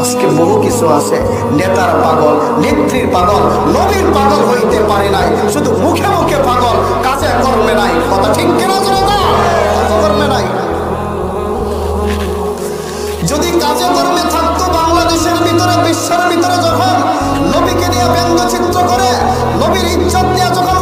আজকে বহু কিছু আছে, নেতার পাগল, নেত্রীর পাগল, নবীর পাগল হইতে পারে নাই, শুধু মুখে মুখে পাগল, কাজে কর্মে নাই। কথা ঠিক কিনা জনতা? কাজে কর্মে নাই। যদি কাজে কর্মে থাকতো, বাংলাদেশের ভিতরে, বিশ্বের ভিতরে যখন নবীকে নিয়ে ব্যঙ্গচিত্র করে, নবীর ইজ্জত নিয়ে যখন